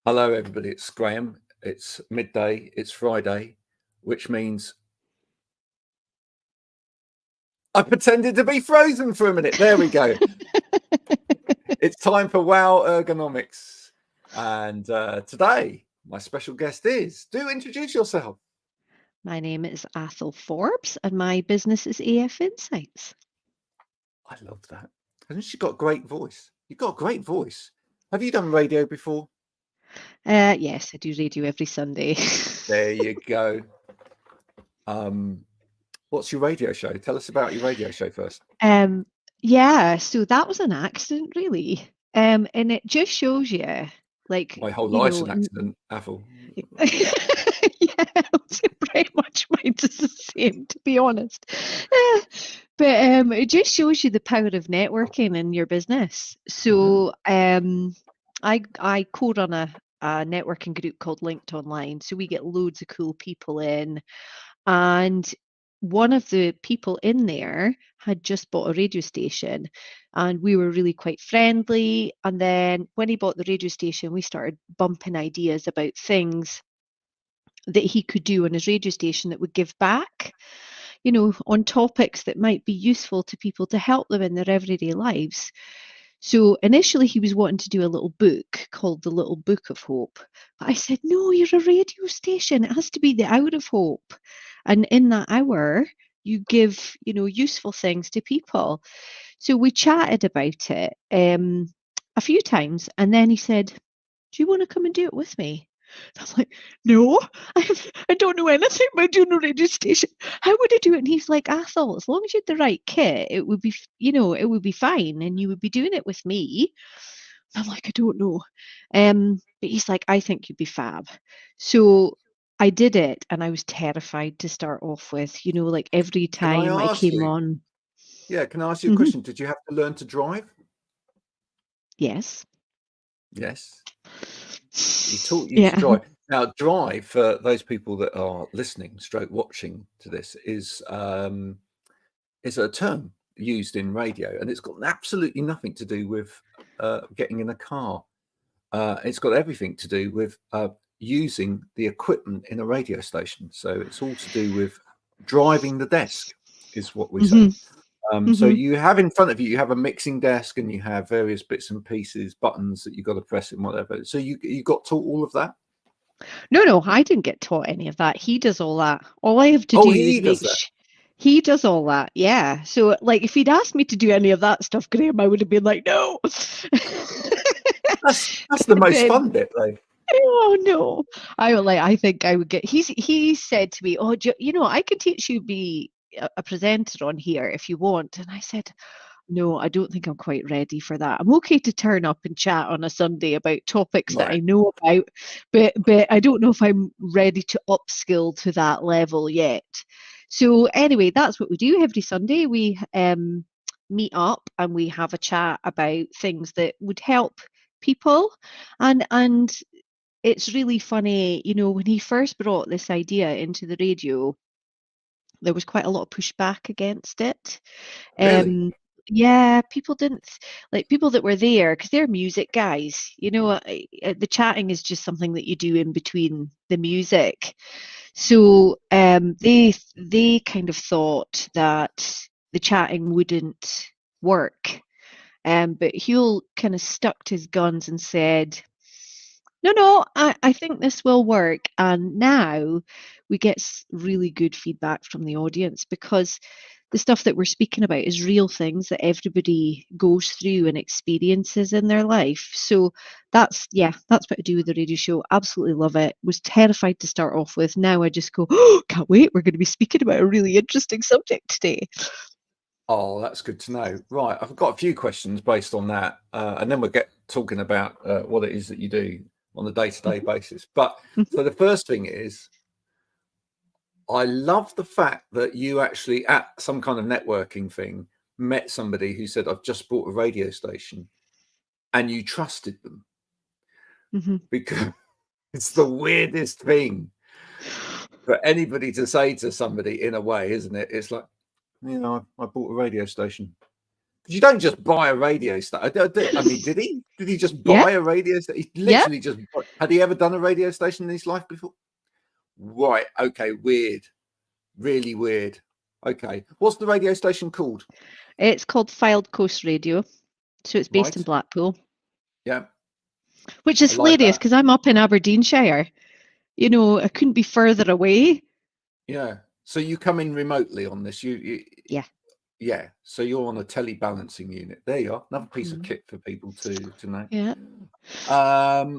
Hello, everybody. It's Graham. It's midday. It's Friday, which means I pretended to be frozen for a minute. There we go. It's time for Wow Ergonomics. And today, my special guest is, do introduce yourself. My name is Athole Forbes, and my business is AF Insights. I love that. Hasn't she got a great voice? You've got a great voice. Have you done radio before? Yes, I do radio every Sunday. There you go. What's your radio show? Tell us about your radio show first. Yeah, so that was an accident, really. And it just shows you, like, My whole you life's know, an accident, Athole. yeah, pretty much mine is the same, to be honest. But it just shows you the power of networking in your business. So I co-run a networking group called Linked Online. So we get loads of cool people in. And one of the people in there had just bought a radio station, and we were really quite friendly. And then when he bought the radio station, we started bumping ideas about things that he could do on his radio station that would give back, on topics that might be useful to people to help them in their everyday lives. So initially he was wanting to do a little book called The Little Book of Hope. But I said, no, you're a radio station. It has to be the Hour of Hope. And in that hour, you give, useful things to people. So we chatted about it a few times. And then he said, do you want to come and do it with me? I'm like, no, I don't know anything about doing a radio station. How would I do it? And he's like, Athole, as long as you had the right kit, it would be, it would be fine, and you would be doing it with me. I'm like, I don't know. But he's like, I think you'd be fab. So I did it, and I was terrified to start off with, like every Can I time I ask came you? on. Yeah, can I ask you a question? Did you have to learn to drive? Yes. Yes. He taught you to Yeah. drive. Now, drive, for those people that are listening, stroke watching to this, is a term used in radio, and it's got absolutely nothing to do with getting in a car. It's got everything to do with using the equipment in a radio station. So it's all to do with driving the desk, is what we say. So you have in front of you have a mixing desk, and you have various bits and pieces, buttons that you've got to press and whatever. So you got taught all of that? No, I didn't get taught any of that. He does all that. All I have to Oh, do is he does that. he does all that. Yeah. So, like, if he'd asked me to do any of that stuff, Graham, I would have been like, no. That's the most fun bit, though. Oh no. I think I would get. He said to me, "Oh, I can teach you be a presenter on here if you want." And I said, no, I don't think I'm quite ready for that. I'm okay to turn up and chat on a Sunday about topics that Right. I know about, but I don't know if I'm ready to upskill to that level yet. So anyway, that's what we do every Sunday. We meet up and we have a chat about things that would help people, and it's really funny, when he first brought this idea into the radio, there was quite a lot of pushback against it. Really? Yeah, people didn't like people that were there because they're music guys. The chatting is just something that you do in between the music. So they kind of thought that the chatting wouldn't work. But Huel kind of stuck to his guns and said, no, I think this will work. And now we get really good feedback from the audience because the stuff that we're speaking about is real things that everybody goes through and experiences in their life. So that's what I do with the radio show. Absolutely love it. Was terrified to start off with. Now I just go, oh, can't wait. We're going to be speaking about a really interesting subject today. Oh, that's good to know. Right, I've got a few questions based on that, and then we'll get talking about what it is that you do on a day-to-day basis. But so the first thing is, I love the fact that you actually, at some kind of networking thing, met somebody who said, I've just bought a radio station, and you trusted them. Because it's the weirdest thing for anybody to say to somebody in a way, isn't it? It's like, I bought a radio station. You don't just buy a radio station. I mean, did he? Did he just Yeah, buy a radio station? He yeah. literally just had he ever done a radio station in his life before? Right. Okay. Weird. Really weird. Okay. What's the radio station called? It's called Filed Coast Radio. So it's based in Right. Blackpool. Yeah. Which is I like hilarious that. because I'm up in Aberdeenshire. You know, I couldn't be further away. Yeah. So you come in remotely on this. Yeah. Yeah. So you're on a telebalancing unit. There you are. Another piece of kit for people to know. Yeah.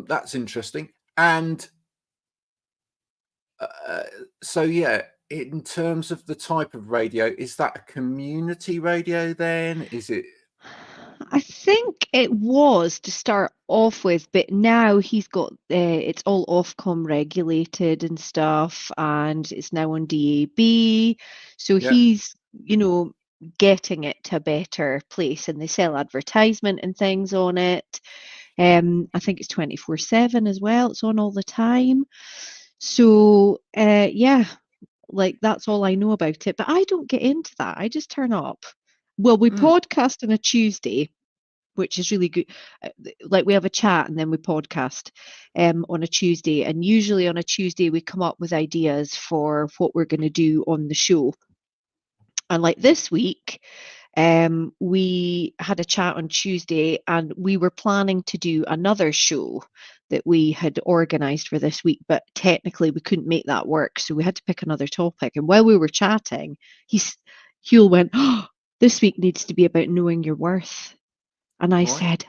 That's interesting. And so yeah, in terms of the type of radio, is that a community radio then? Is it? I think it was to start off with, but now he's got it's all Ofcom regulated and stuff, and it's now on DAB. So Yeah. he's, you know, getting it to a better place, and they sell advertisement and things on it. I think it's 24/7 as well. It's on all the time. So yeah, like that's all I know about it. But I don't get into that. I just turn up. Well, we podcast on a Tuesday, which is really good. Like we have a chat and then we podcast on a Tuesday. And usually on a Tuesday, we come up with ideas for what we're going to do on the show. And like this week, we had a chat on Tuesday and we were planning to do another show that we had organized for this week, but technically we couldn't make that work. So we had to pick another topic. And while we were chatting, Huel went, "Oh, this week needs to be about knowing your worth." And I said,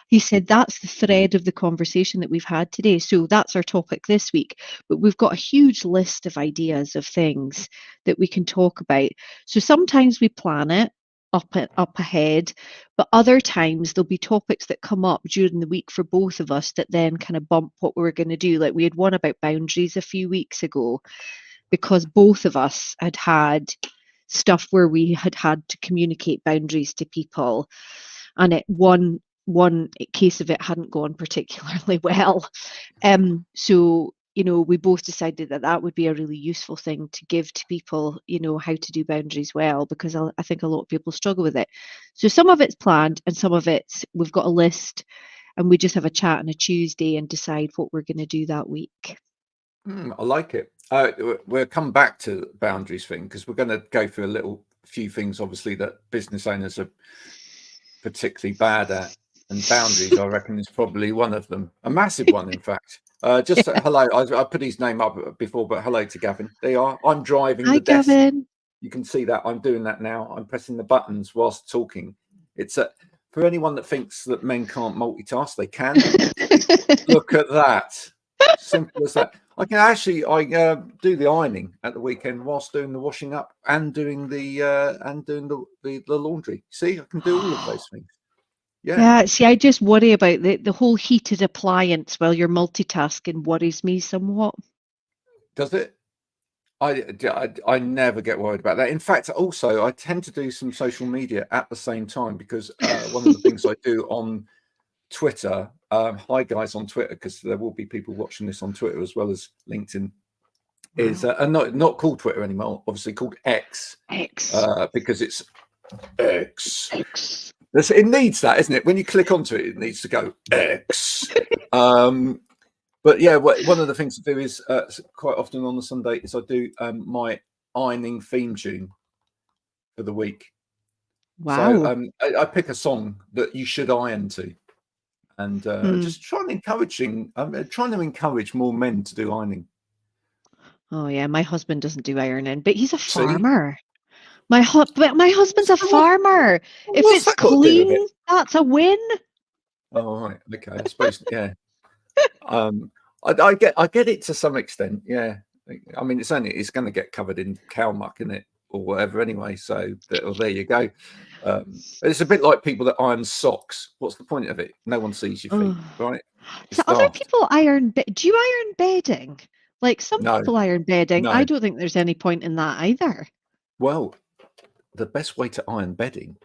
he said, that's the thread of the conversation that we've had today. So that's our topic this week. But we've got a huge list of ideas of things that we can talk about. So sometimes we plan it up ahead, but other times there'll be topics that come up during the week for both of us that then kind of bump what we're going to do. Like we had one about boundaries a few weeks ago because both of us had stuff where we had to communicate boundaries to people, and one case of it hadn't gone particularly well. So, you know, we both decided that that would be a really useful thing to give to people, you know, how to do boundaries well, because I think a lot of people struggle with it. So some of it's planned and some of it's we've got a list and we just have a chat on a Tuesday and decide what we're going to do that week. I like it. We'll come back to the boundaries thing because we're going to go through a few things, obviously, that business owners are particularly bad at. And boundaries, I reckon, is probably one of them. A massive one, in fact. Just hello. I put his name up before, but hello to Gavin. There you are. I'm driving the desk. Gavin. You can see that. I'm doing that now. I'm pressing the buttons whilst talking. It's for anyone that thinks that men can't multitask, they can. Look at that. Simple as that. I can actually do the ironing at the weekend whilst doing the washing up and doing the laundry. See, I can do all of those things. Yeah, see, I just worry about the whole heated appliance while you're multitasking worries me somewhat. Does it? I never get worried about that. In fact, also, I tend to do some social media at the same time because one of the things I do on Twitter, hi guys on Twitter, because there will be people watching this on Twitter as well as LinkedIn, is not called Twitter anymore, obviously called X. Because it's X. It needs that, isn't it? When you click onto it, it needs to go X. But yeah, one of the things to do is quite often on the Sunday is I do my ironing theme tune for the week. Wow. So I pick a song that you should iron to, and just trying to encourage more men to do ironing. Oh yeah, my husband doesn't do ironing, but he's a farmer. My husband's a farmer. If it's clean, that's a win. Oh right, okay. I suppose yeah. I get it to some extent. Yeah, I mean it's going to get covered in cow muck, isn't it, or whatever anyway. So there you go. It's a bit like people that iron socks. What's the point of it? No one sees your feet, right? So other people iron. Do you iron bedding? Like some people iron bedding. No. I don't think there's any point in that either. Well, the best way to iron bedding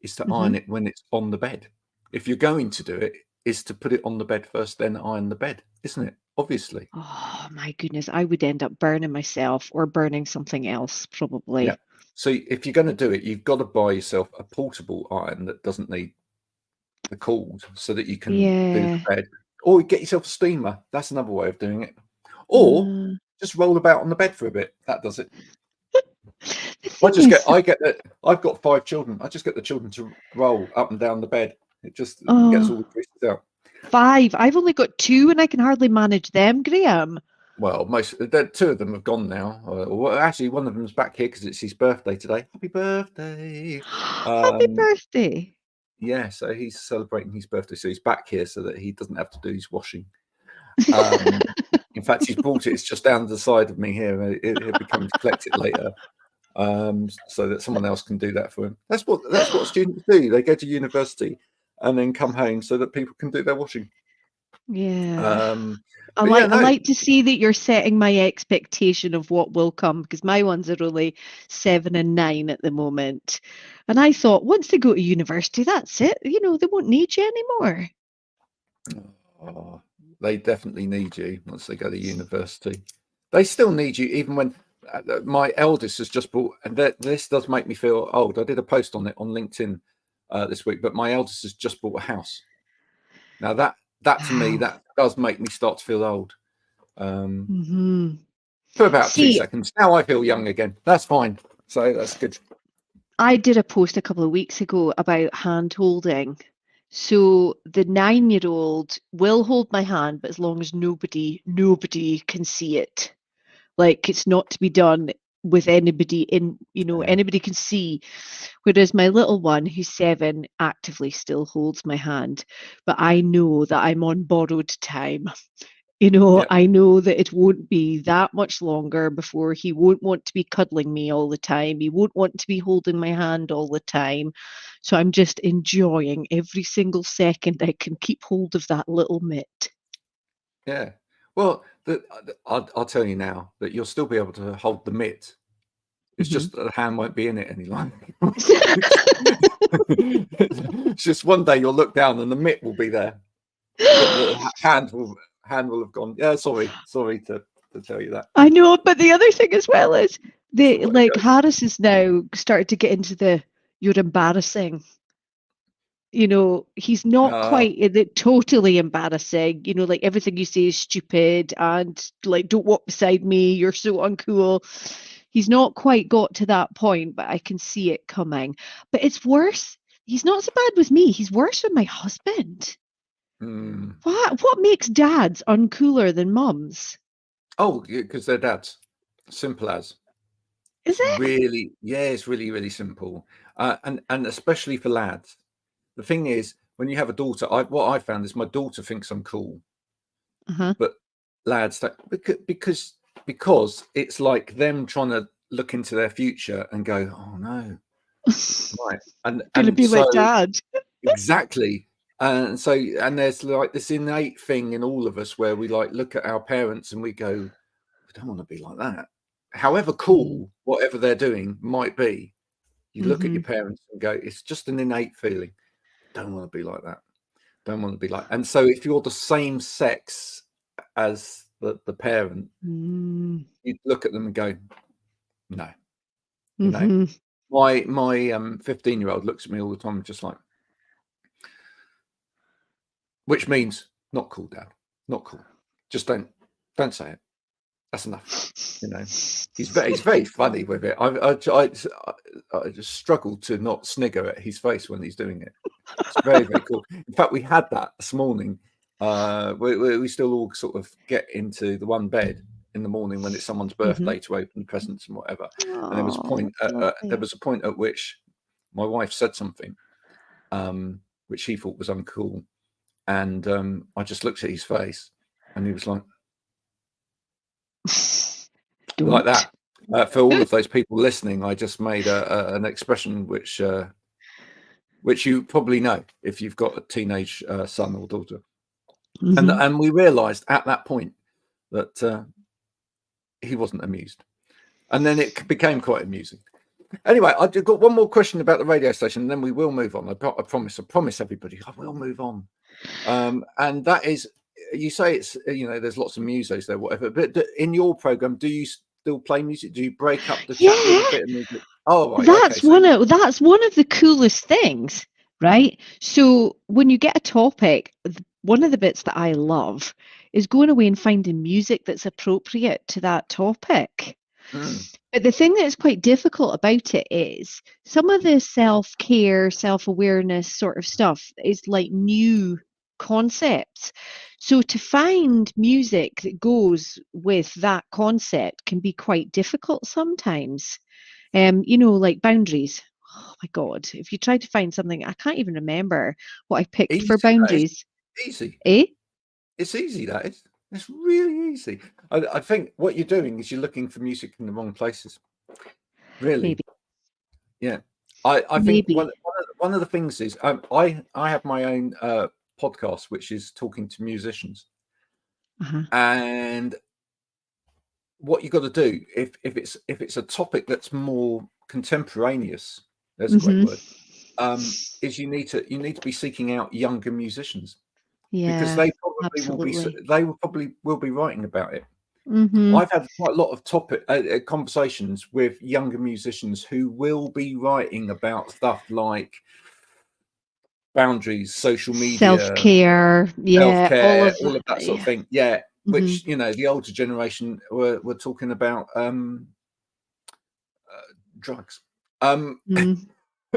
is to iron it when it's on the bed. If you're going to do it, is to put it on the bed first, then iron the bed, isn't it? Obviously. Oh my goodness, I would end up burning myself or burning something else, probably. Yeah. So if you're going to do it, you've got to buy yourself a portable iron that doesn't need the cord, so that you can do the Yeah. bed, or get yourself a steamer. That's another way of doing it. Or just roll about on the bed for a bit. That does it. The thing is, I've got 5 children. I just get the children to roll up and down the bed. It just gets all the greases out. 5. I've only got 2, and I can hardly manage them, Graham. Well, 2 of them have gone now. Well, actually, one of them's back here because it's his birthday today. Happy birthday! Happy birthday! Yeah, so he's celebrating his birthday, so he's back here so that he doesn't have to do his washing. In fact, he's brought it. It's just down the side of me here. He'll be coming to collect it later, so that someone else can do that for him. That's what students do. They go to university and then come home so that people can do their washing. Yeah. I like to see that you're setting my expectation of what will come, because my ones are only 7 and 9 at the moment. And I thought once they go to university, that's it. They won't need you anymore. Oh, they definitely need you once they go to university. They still need you, even when my eldest has just bought, and this does make me feel old. I did a post on it on LinkedIn this week, but my eldest has just bought a house. Now that to me, that does make me start to feel old. For about 2 seconds. Now I feel young again. That's fine. So that's good. I did a post a couple of weeks ago about hand holding. So the 9-year-old will hold my hand, but as long as nobody can see it. Like, it's not to be done with anybody in, anybody can see. Whereas my little one, who's 7, actively still holds my hand. But I know that I'm on borrowed time. Yep. I know that it won't be that much longer before he won't want to be cuddling me all the time. He won't want to be holding my hand all the time. So I'm just enjoying every single second I can keep hold of that little mitt. Yeah. Well, I'll tell you now that you'll still be able to hold the mitt. It's just that the hand won't be in it any longer. It's just one day you'll look down and the mitt will be there, but the hand will have gone. Yeah, sorry to tell you that. I know, but the other thing as well is Harris is now started to get into you're embarrassing. He's not quite totally embarrassing. Like everything you say is stupid, and like, don't walk beside me, you're so uncool. He's not quite got to that point, but I can see it coming. But it's worse. He's not so bad with me. He's worse with my husband. What makes dads uncooler than mums? Oh, because they're dads. Simple as. Is it? Really? Yeah, it's really, really simple. And especially for lads. The thing is, when you have a daughter, what I found is my daughter thinks I'm cool. But lads, because it's like them trying to look into their future and go, oh no, right, and gonna be so, like dad. Exactly. And there's like this innate thing in all of us where we like look at our parents and we go, we don't want to be like that. However cool whatever they're doing might be, you look at your parents and go, it's just an innate feeling. Don't want to be like that. Don't want to be like. And so if you're the same sex as the parent, you look at them and go, no. My 15-year-old looks at me all the time just like, which means not cool, Dad. Not cool. Just don't say it. That's enough. He's very funny with it. I just struggle to not snigger at his face when he's doing it. It's very, very cool. In fact, we had that this morning. We still all sort of get into the one bed in the morning when it's someone's birthday to open the presents and whatever. And there was a point at which my wife said something which he thought was uncool, and I just looked at his face, and he was like. Like that. For all of those people listening, I just made an expression which you probably know if you've got a teenage son or daughter. And we realized at that point that he wasn't amused, and then it became quite amusing. Anyway, I've got one more question about the radio station, and then we will move on. I promise everybody I will move on. And that is, you say it's there's lots of musos there, whatever, but in your program, do you still play music? Do you break up the chat with a bit of music? Oh, right. Okay. That's So, that's one of the coolest things, right? So when you get a topic, one of the bits that I love is going away and finding music that's appropriate to that topic. mm, But the thing that is quite difficult about it is some of the self-care, self-awareness sort of stuff is like new concepts. So to find music that goes with that concept can be quite difficult sometimes. Like boundaries. Oh my God, if you try to find something, I can't even remember what I picked for easy. That is boundaries. easy. Eh? It's easy. That is. It's really easy. I think what you're doing is you're looking for music in the wrong places. Really. Maybe, Yeah. I think maybe. one of the things is I have my own podcast which is talking to musicians, Uh-huh. and what you got to do if it's a topic that's more contemporaneous, there's a great Mm-hmm. word, is you need to be seeking out younger musicians because Yeah, absolutely. they will probably will be writing about it. Mm-hmm. I've had quite a lot of topic conversations with younger musicians who will be writing about stuff like boundaries, social media, Self-care, yeah, all self-care, of all of that. that sort of Yeah. thing. Yeah, Mm-hmm. which the older generation were talking about drugs, Mm.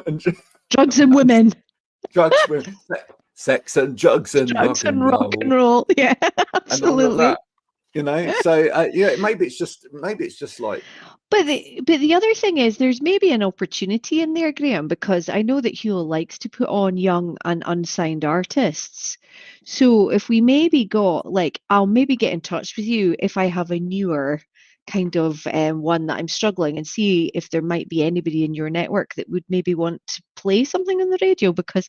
and Drugs and women. drugs with sex and drugs and Drugs rock and and rock and roll roll. Yeah, and all of absolutely. that. So maybe it's just like But the other thing is there's maybe an opportunity in there, Graham, because I know that Huel likes to put on young and unsigned artists. So if we maybe got like I'll maybe get in touch with you if I have a newer kind of one that I'm struggling and see if there might be anybody in your network that would maybe want to play something on the radio because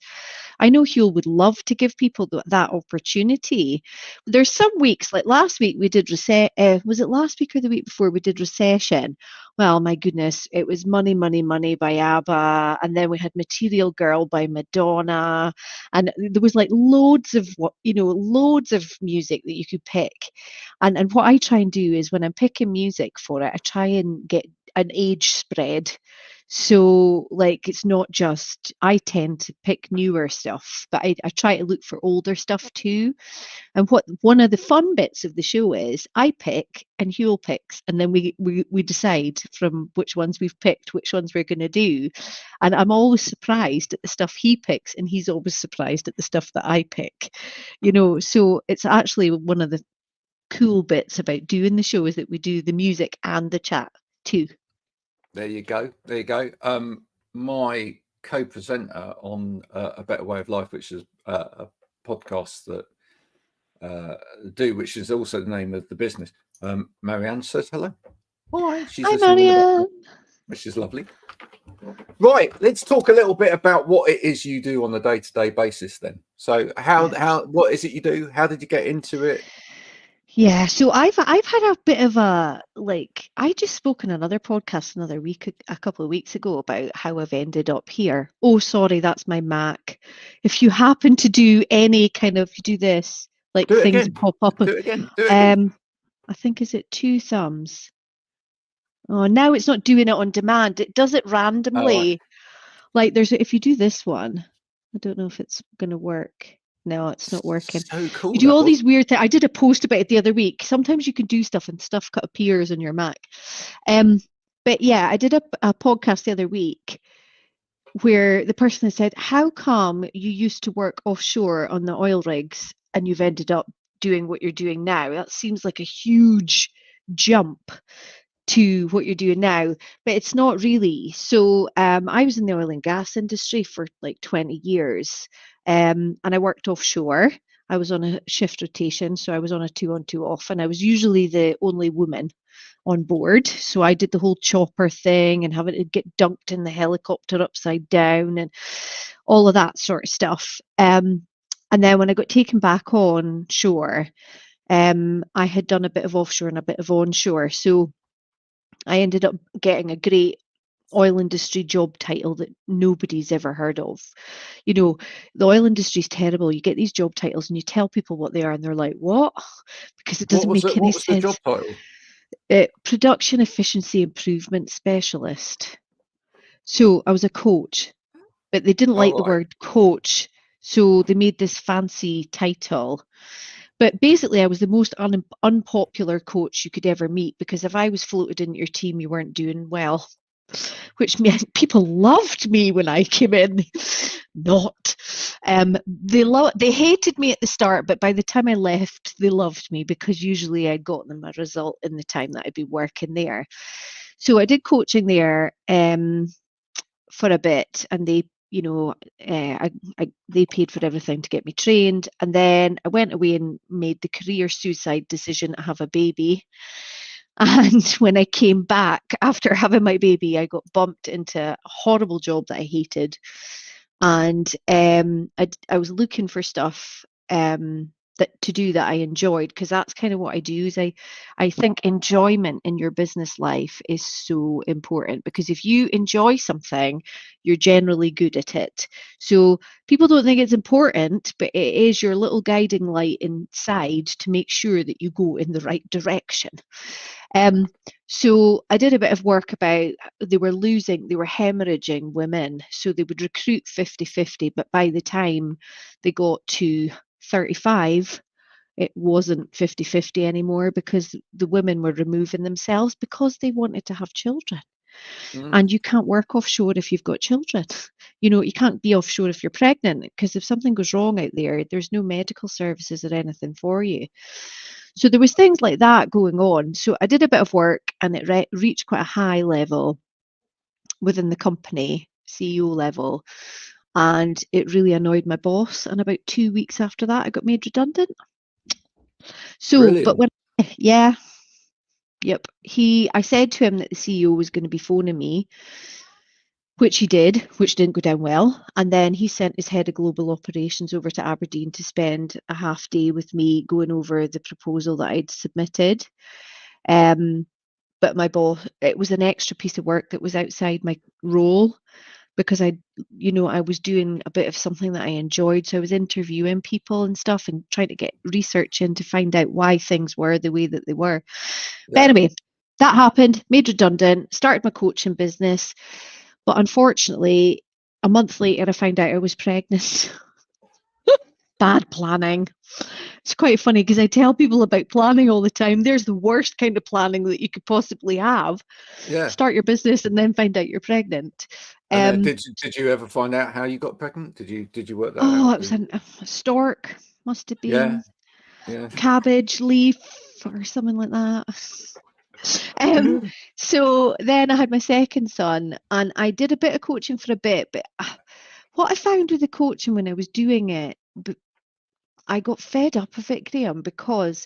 I know Huel would love to give people that opportunity. There's some weeks, like last week, we did was it last week or the week before we did Recession? Well, my goodness, it was Money, Money, Money by ABBA, and then we had Material Girl by Madonna, and there was like loads of music that you could pick. And what I try and do is when I'm picking music for it, I try and get an age spread. So, like, it's not just, I tend to pick newer stuff, but I try to look for older stuff too. And what one of the fun bits of the show is I pick and Huel picks, and then we decide from which ones we've picked, which ones we're going to do. And I'm always surprised at the stuff he picks, and he's always surprised at the stuff that I pick. So it's actually one of the cool bits about doing the show is that we do the music and the chat too. there you go, there you go. My co-presenter on A Better Way of Life, which is a podcast that which is also the name of the business. Marianne says hello. Hi, she's Hi, listening in the background, Marianne. which is lovely. Right, let's talk a little bit about what it is you do on a day-to-day basis then. So how what is it you do? How did you get into it? Yeah, so I've had a bit of a like I just spoke in another podcast a couple of weeks ago about how I've ended up here. Oh, sorry, that's my Mac. If you happen to do any kind of you do this, like Do it things again. pop up. Do it again. Do it again. I think is it two thumbs? Oh, now it's not doing it on demand. It does it All right. randomly. Like if you do this one, I don't know if it's going to work. No, it's not working. So cool You do that all was. these weird things. I did a post about it the other week. Sometimes you can do stuff and stuff appears on your Mac. But yeah, I did a podcast the other week where the person had said, "How come you used to work offshore on the oil rigs and you've ended up doing what you're doing now? That seems like a huge jump to what you're doing now, but it's not really. So I was in the oil and gas industry for like 20 years, and I worked offshore. I was on a shift rotation, so I was on a two on two off, and I was usually the only woman on board. So I did the whole chopper thing and having to get dunked in the helicopter upside down and all of that sort of stuff. And then when I got taken back on shore, I had done a bit of offshore and a bit of onshore. So I ended up getting a great oil industry job title that nobody's ever heard of. You know, the oil industry is terrible. You get these job titles and you tell people what they are and they're like, what? Because it What doesn't was it? make any What was the job sense. title? Production efficiency improvement specialist. So I was a coach, but they didn't like All the right. word coach. So they made this fancy title. But basically, I was the most unpopular coach you could ever meet, because if I was floated into your team, you weren't doing well, which meant people loved me when I came in. Not. They hated me at the start, but by the time I left, they loved me, because usually I'd got them a result in the time that I'd be working there. So I did coaching there for a bit, and they, they paid for everything to get me trained, and then I went away and made the career suicide decision to have a baby. And when I came back after having my baby, I got bumped into a horrible job that I hated. And I was looking for stuff that to do that I enjoyed, because that's kind of what I do. Is I think enjoyment in your business life is so important, because if you enjoy something, you're generally good at it. So people don't think it's important, but it is your little guiding light inside to make sure that you go in the right direction. Um, so I did a bit of work about, they were hemorrhaging women. So they would recruit 50-50, but by the time they got to 35, it wasn't 50-50 anymore, because the women were removing themselves because they wanted to have children. And you can't work offshore if you've got children. You can't be offshore if you're pregnant, because if something goes wrong out there, there's no medical services or anything for you. So there was things like that going on. So I did a bit of work, and it reached quite a high level within the company, CEO level, and it really annoyed my boss. And about 2 weeks after that, I got made redundant. So, but Brilliant. when, yeah, yep, I said to him that the CEO was going to be phoning me, which he did, which didn't go down well. And then he sent his head of global operations over to Aberdeen to spend a half day with me going over the proposal that I'd submitted. But my boss, it was an extra piece of work that was outside my role, because I was doing a bit of something that I enjoyed. So I was interviewing people and stuff and trying to get research in to find out why things were the way that they were. But Yeah. anyway, that happened, made redundant, started my coaching business. But unfortunately, a month later, I found out I was pregnant. Bad planning. It's quite funny, because I tell people about planning all the time. There's the worst kind of planning that you could possibly have. Yeah. Start your business and then find out you're pregnant. And then Um, did you ever find out how you got pregnant? Did you work that oh, out? it was a stork, must have Yeah. been Yeah. cabbage leaf or something like that. Um, so then I had my second son, and I did a bit of coaching for a bit, but what I found with the coaching when I was doing it, I got fed up of it, Graham, because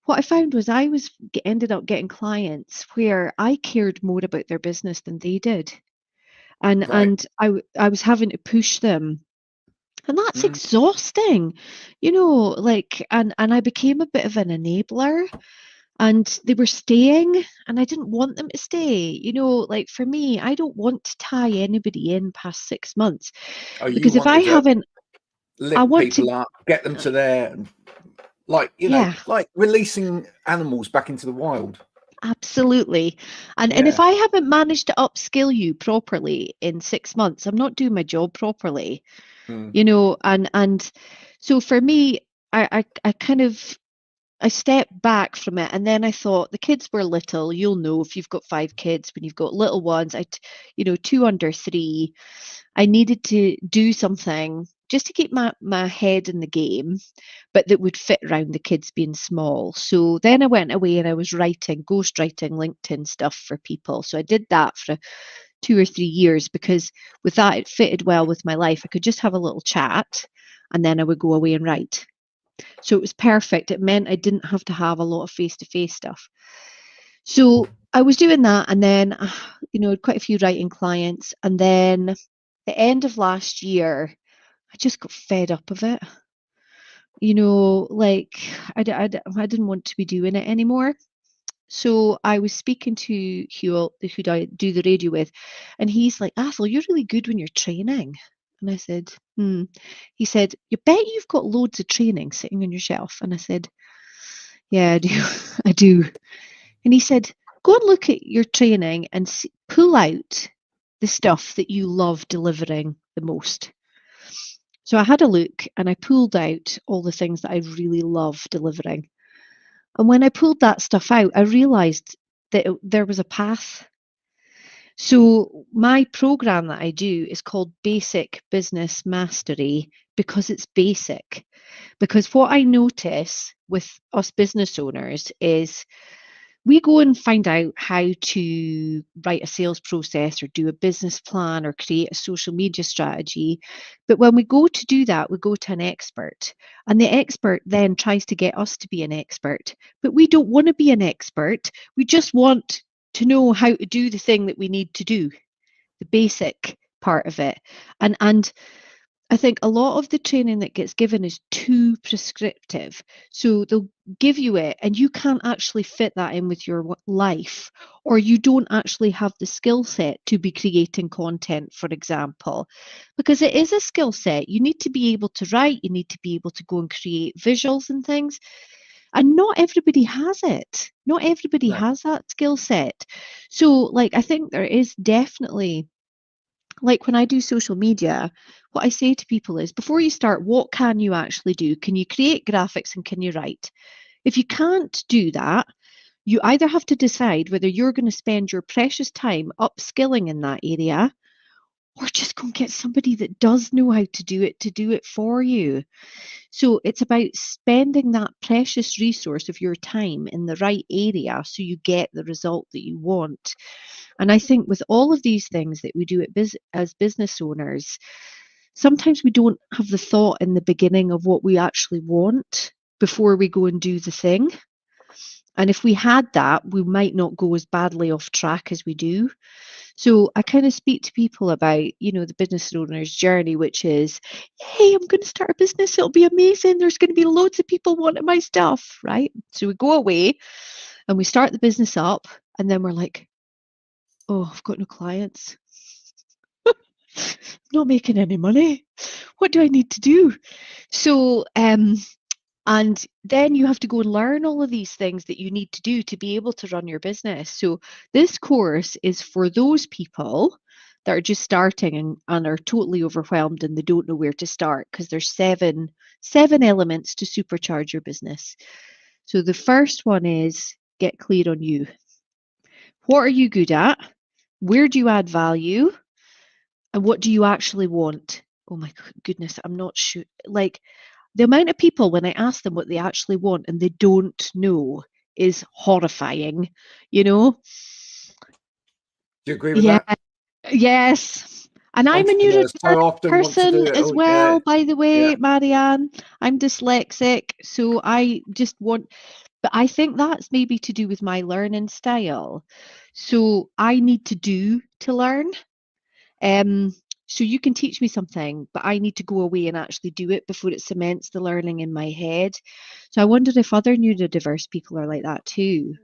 what I found was ended up getting clients where I cared more about their business than they did, and Right. I was having to push them, and that's Mm. exhausting, like, and I became a bit of an enabler. And they were staying, and I didn't want them to stay. Like, for me, I don't want to tie anybody in past 6 months, Oh, you because if I wanted to haven't, I lift want to, people up, get them to there, like, yeah, like releasing animals back into the wild. absolutely. And if Yeah. I haven't managed to upskill you properly in 6 months, I'm not doing my job properly. Mm. And so for me, I kind of, I stepped back from it, and then I thought, the kids were little. You'll know, if you've got 5 kids, when you've got little ones, two under 3, I needed to do something just to keep my head in the game, but that would fit around the kids being small. So then I went away and I was ghostwriting LinkedIn stuff for people. So I did that for 2 or 3 years, because with that, it fitted well with my life. I could just have a little chat, and then I would go away and write. So it was perfect. It meant I didn't have to have a lot of face-to-face stuff. So I was doing that, and then, quite a few writing clients. And then the end of last year, I just got fed up of it. Like, I didn't want to be doing it anymore. So I was speaking to Hugh, who I do the radio with, and he's like, Athole, you're really good when you're training. And I said, hmm. He said, you bet you've got loads of training sitting on your shelf. And I said, yeah, I do. I do. And he said, go and look at your training and pull out the stuff that you love delivering the most. So I had a look and I pulled out all the things that I really love delivering. And when I pulled that stuff out, I realized that there was a path. So my program that I do is called Basic Business Mastery because it's basic. Because what I notice with us business owners is we go and find out how to write a sales process or do a business plan or create a social media strategy. But when we go to do that, we go to an expert. And the expert then tries to get us to be an expert. But we don't want to be an expert. We just want to know how to do the thing that we need to do, the basic part of it. And I think a lot of the training that gets given is too prescriptive. So they'll give you it and you can't actually fit that in with your life, or you don't actually have the skill set to be creating content, for example, because it is a skill set. You need to be able to write, you need to be able to go and create visuals and things. And not everybody has it. Not everybody No. has that skill set. So, like, I think there is definitely, like when I do social media, what I say to people is before you start, what can you actually do? Can you create graphics and can you write? If you can't do that, you either have to decide whether you're going to spend your precious time upskilling in that area or just go and get somebody that does know how to do it for you. So it's about spending that precious resource of your time in the right area so you get the result that you want. And I think with all of these things that we do as business owners, sometimes we don't have the thought in the beginning of what we actually want before we go and do the thing. And if we had that, we might not go as badly off track as we do. So I kind of speak to people about, the business owner's journey, which is, hey, I'm going to start a business. It'll be amazing. There's going to be loads of people wanting my stuff, right? So we go away and we start the business up and then we're like, oh, I've got no clients. Not making any money. What do I need to do? So, and then you have to go and learn all of these things that you need to do to be able to run your business. So this course is for those people that are just starting and are totally overwhelmed and they don't know where to start, because there's seven elements to supercharge your business. So the first one is get clear on you. What are you good at? Where do you add value? And what do you actually want? Oh my goodness, I'm not sure. Like, the amount of people, when I ask them what they actually want and they don't know, is horrifying, Do you agree with Yeah, that? yes. And I'm a Entrepreneurs so neurodivergent often want to do person it as all. Yeah, well, by the way, yeah. Marianne. I'm dyslexic, so I just want, but I think that's maybe to do with my learning style. So I need to do to learn. So you can teach me something, but I need to go away and actually do it before it cements the learning in my head. So I wondered if other neurodiverse people are like that too.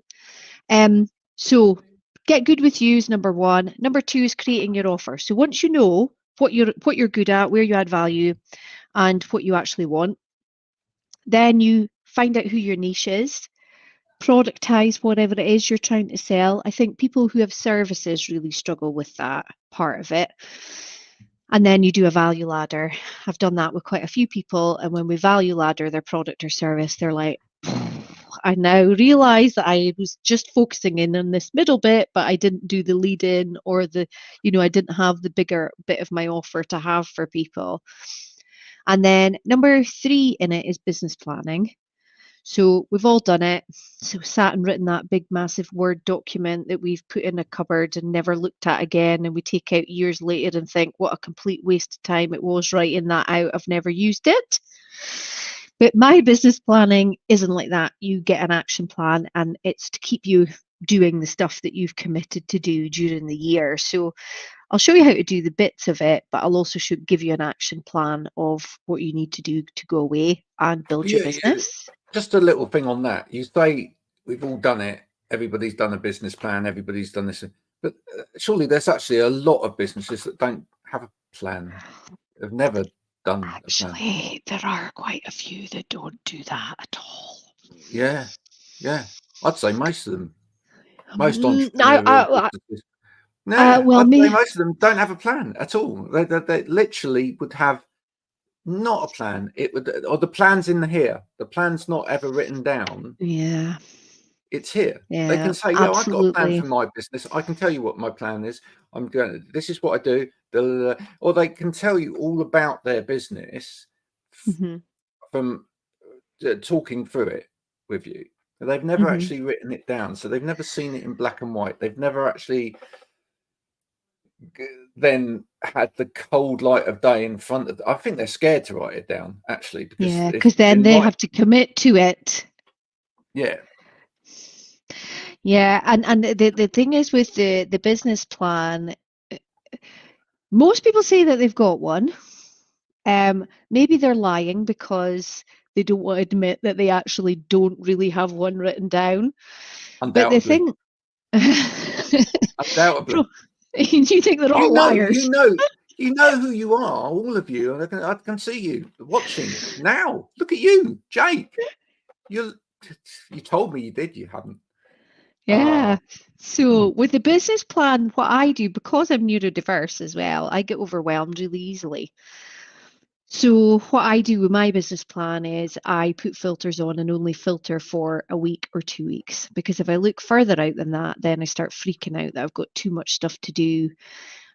So get good with you is number one. Number two is creating your offer. So once you know what you're good at, where you add value, and what you actually want, then you find out who your niche is, productize whatever it is you're trying to sell. I think people who have services really struggle with that part of it. And then you do a value ladder. I've done that with quite a few people. And when we value ladder their product or service, they're like, I now realize that I was just focusing in on this middle bit, but I didn't do the lead in or I didn't have the bigger bit of my offer to have for people. And then number 3 in it is business planning. So we've all done it. So sat and written that big, massive Word document that we've put in a cupboard and never looked at again. And we take out years later and think, what a complete waste of time it was writing that out. I've never used it. But my business planning isn't like that. You get an action plan and it's to keep you doing the stuff that you've committed to do during the year. So I'll show you how to do the bits of it, but I'll also give you an action plan of what you need to do to go away and build your business. Just a little thing on that. You say we've all done it. Everybody's done a business plan. Everybody's done this. But surely there's actually a lot of businesses that don't have a plan. They've never done a plan. Actually, there are quite a few that don't do that at all. Yeah. I'd say most of them. Most entrepreneurs. Yeah, Well, I'd say me, most of them don't have a plan at all. They literally would have not a plan. It would, or the plan's in here. The plan's not ever written down. yeah, It's here. They yeah, can say, "Yeah, I've got a plan absolutely. for my business. I can tell you what my plan is. I'm going. This is what I do." Blah, blah, blah. Or they can tell you all about their business Hmm. from talking through it with you. But they've never Hmm. actually written it down, so they've never seen it in black and white. They've never actually then had the cold light of day in front of them. I think they're scared to write it down, actually, because Yeah, if because then in they my have to commit to it. yeah, Yeah, and the thing is with the business plan, most people say that they've got one. Maybe they're lying because they don't want to admit that they actually don't really have one written down. But the undoubtedly, thing, undoubtedly. you think they're all You know, liars. you know who you are, all of you, and I can see you watching now. Look at you, Jake. You told me you did. You haven't. Yeah. Hmm. So with the business plan, what I do, because I'm neurodiverse as well, I get overwhelmed really easily. So what I do with my business plan is I put filters on and only filter for a week or 2 weeks. Because if I look further out than that, then I start freaking out that I've got too much stuff to do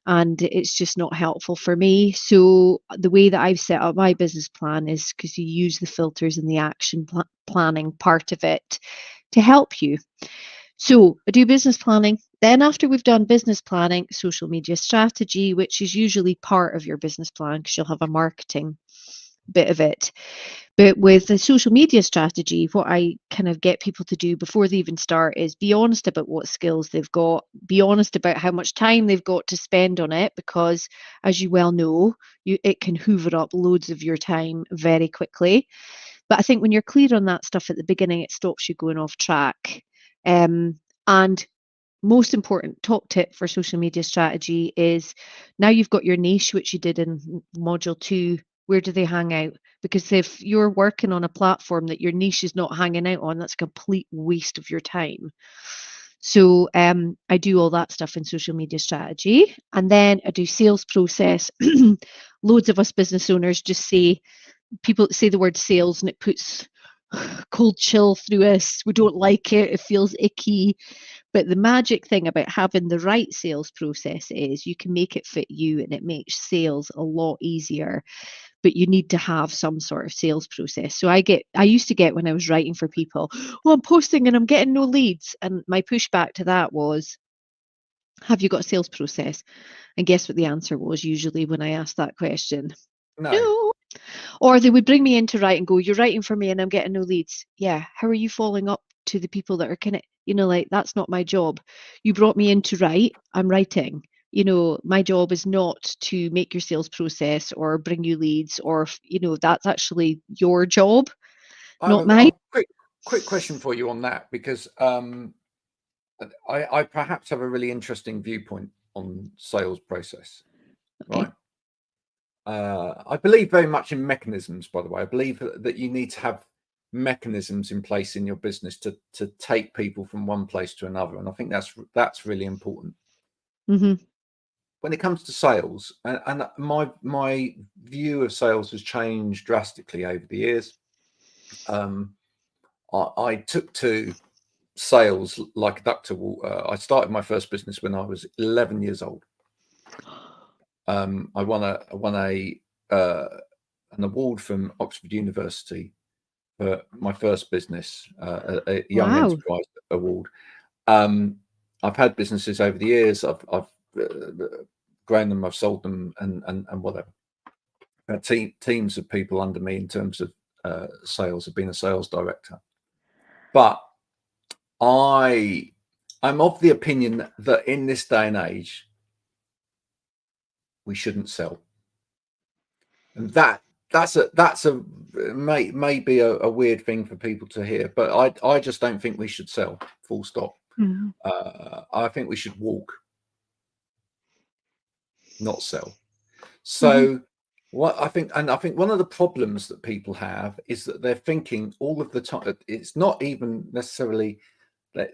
and it's just not helpful for me. So the way that I've set up my business plan is because you use the filters and the action planning part of it to help you. So I do business planning. Then, after we've done business planning, social media strategy, which is usually part of your business plan because you'll have a marketing bit of it. But with the social media strategy, what I kind of get people to do before they even start is be honest about what skills they've got, be honest about how much time they've got to spend on it, because as you well know, it can hoover up loads of your time very quickly. But I think when you're clear on that stuff at the beginning, it stops you going off track. And most important top tip for social media strategy is now you've got your niche, which you did in module 2. Where do they hang out? Because if you're working on a platform that your niche is not hanging out on, that's a complete waste of your time. So I do all that stuff in social media strategy, and then I do sales process. Loads of us business owners just say, people say the word sales and it puts cold chill through us. We don't like it. It feels icky. But the magic thing about having the right sales process is you can make it fit you and it makes sales a lot easier. But you need to have some sort of sales process. So I used to get when I was writing for people, well, I'm posting and I'm getting no leads. And my pushback to that was, have you got a sales process? And guess what the answer was usually when I asked that question? No, No. Or they would bring me in to write and go, you're writing for me and I'm getting no leads. Yeah. How are you following up to the people that are like, that's not my job. You brought me in to write, I'm writing. My job is not to make your sales process or bring you leads or, that's actually your job, I have not mine. a quick question for you on that, because I perhaps have a really interesting viewpoint on sales process, Okay. right? I believe very much in mechanisms, by the way. I believe that you need to have mechanisms in place in your business to take people from one place to another, and I think that's really important Hmm. when it comes to sales. And my view of sales has changed drastically over the years. I took to sales like a duck to water. I started my first business when I was 11 years old. I won an award from Oxford University for my first business, a Young Wow. Enterprise Award. I've had businesses over the years. I've grown them, I've sold them, and whatever. Teams of people under me in terms of sales. Have been a sales director, but I'm of the opinion that in this day and age, we shouldn't sell, and that's a may be a weird thing for people to hear, but I just don't think we should sell. Full stop. Mhm. I think we should walk, not sell. Mhm. So what I think, and I think one of the problems that people have is that they're thinking all of the time. It's not even necessarily that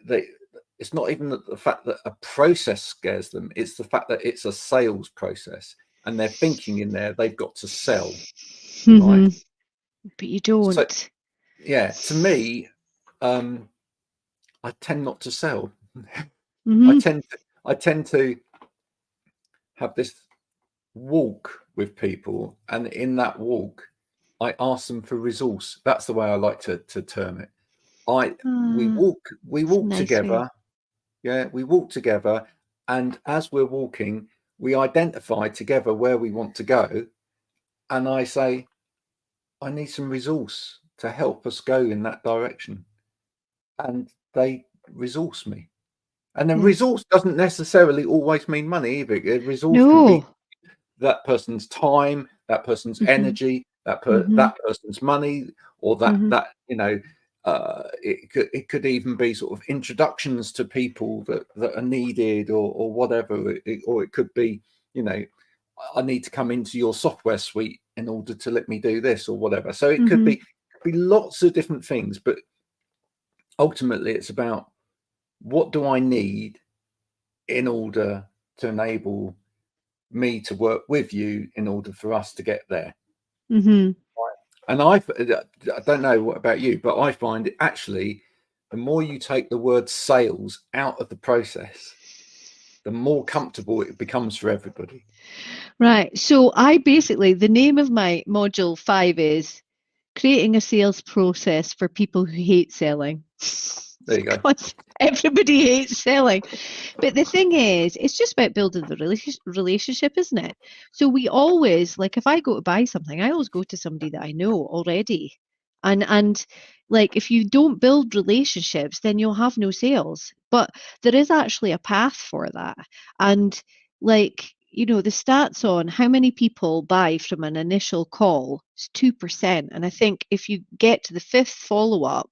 it's not even the fact that a process scares them. It's the fact that it's a sales process, and they're thinking in there they've got to sell, right? But you So, don't. yeah, to me, I tend not to sell. I tend to have this walk with people, and in that walk, I ask them for resource. That's the way I like to term it. We walk Nice way. together. Yeah, we walk together, and as we're walking, we identify together where we want to go, and I say, I need some resource to help us go in that direction, and they resource me. And then Yeah. resource doesn't necessarily always mean money either. Resource can be No. that person's time, that person's energy, that person's money, or that it could even be sort of introductions to people that are needed, or whatever. Or it could be, I need to come into your software suite in order to let me do this or whatever. So it could be lots of different things, but ultimately it's about, what do I need in order to enable me to work with you in order for us to get there. And I don't know what about you, but I find it actually, the more you take the word sales out of the process, the more comfortable it becomes for everybody. Right. So the name of my module 5 is creating a sales process for people who hate selling. There you go. Because everybody hates selling. But the thing is, it's just about building the relationship, isn't it? So we always, like, if I go to buy something, I always go to somebody that I know already. And like, if you don't build relationships, then you'll have no sales. But there is actually a path for that. And like, the stats on how many people buy from an initial call is 2%. And I think if you get to the 5th follow-up,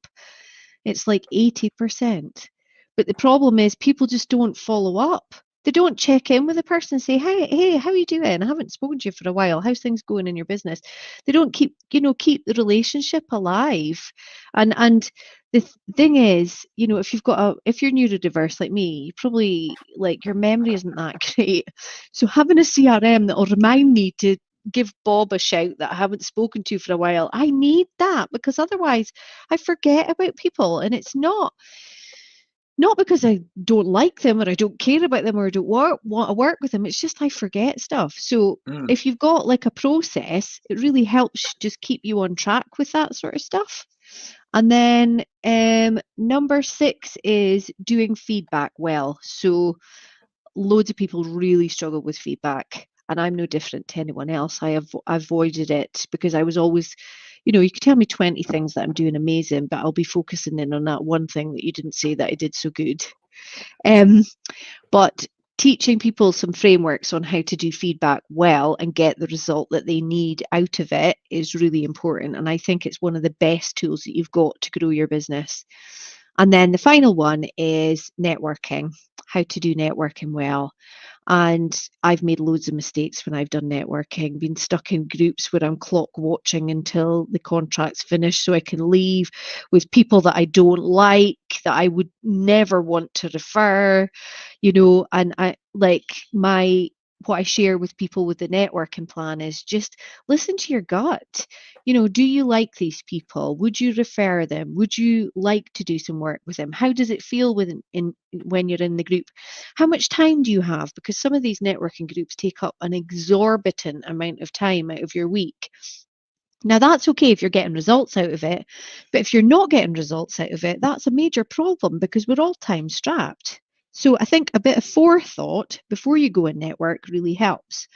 it's like 80%. But the problem is people just don't follow up. They don't check in with the person and say, hey, how are you doing? I haven't spoken to you for a while. How's things going in your business? They don't keep the relationship alive. And the thing is, if you're neurodiverse like me, you probably, like, your memory isn't that great. So having a CRM that will remind me to give Bob a shout that I haven't spoken to for a while, I need that, because otherwise I forget about people. And it's not because I don't like them or I don't care about them or I don't want to work with them. It's just I forget stuff. So if you've got like a process, it really helps just keep you on track with that sort of stuff. And then number 6 is doing feedback well. So loads of people really struggle with feedback, and I'm no different to anyone else. I have avoided it because I was always, you could tell me 20 things that I'm doing amazing, but I'll be focusing in on that one thing that you didn't say that I did so good. But teaching people some frameworks on how to do feedback well and get the result that they need out of it is really important. And I think it's one of the best tools that you've got to grow your business. And then the final one is networking, how to do networking well. And I've made loads of mistakes when I've done networking, been stuck in groups where I'm clock watching until the contract's finished so I can leave with people that I don't like, that I would never want to refer, and I like what I share with people with the networking plan is just listen to your gut. Do you like these people? Would you refer them? Would you like to do some work with them? How does it feel when you're in the group? How much time do you have? Because some of these networking groups take up an exorbitant amount of time out of your week. Now, that's okay if you're getting results out of it, but if you're not getting results out of it, that's a major problem because we're all time strapped. So I think a bit of forethought before you go and network really helps.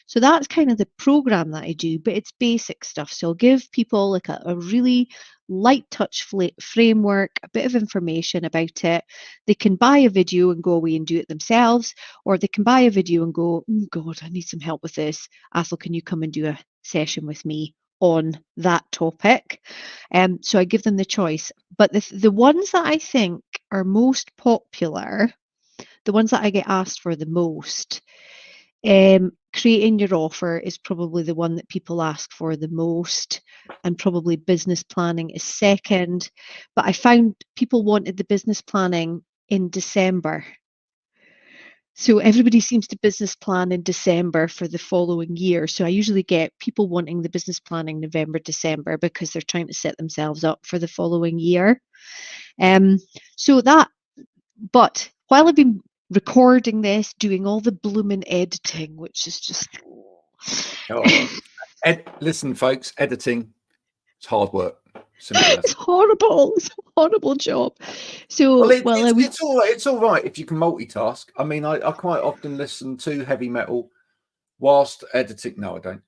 So that's kind of the program that I do, but it's basic stuff. So I'll give people like a really light touch framework, a bit of information about it. They can buy a video and go away and do it themselves, or they can buy a video and go, oh God, I need some help with this. Athole, can you come and do a session with me on that topic? So I give them the choice. But the ones that I think are most popular, the ones that I get asked for the most, creating your offer is probably the one that people ask for the most, and probably business planning is second. But I found people wanted the business planning in December. So everybody seems to business plan in December for the following year. So I usually get people wanting the business planning November, December, because they're trying to set themselves up for the following year. But while I've been recording this, doing all the blooming editing, which is just... Listen, folks, editing, it's hard work. Simple as. It's horrible. It's a horrible job. So, it's all right. It's all right if you can multitask. I mean, I quite often listen to heavy metal whilst editing. No, I don't.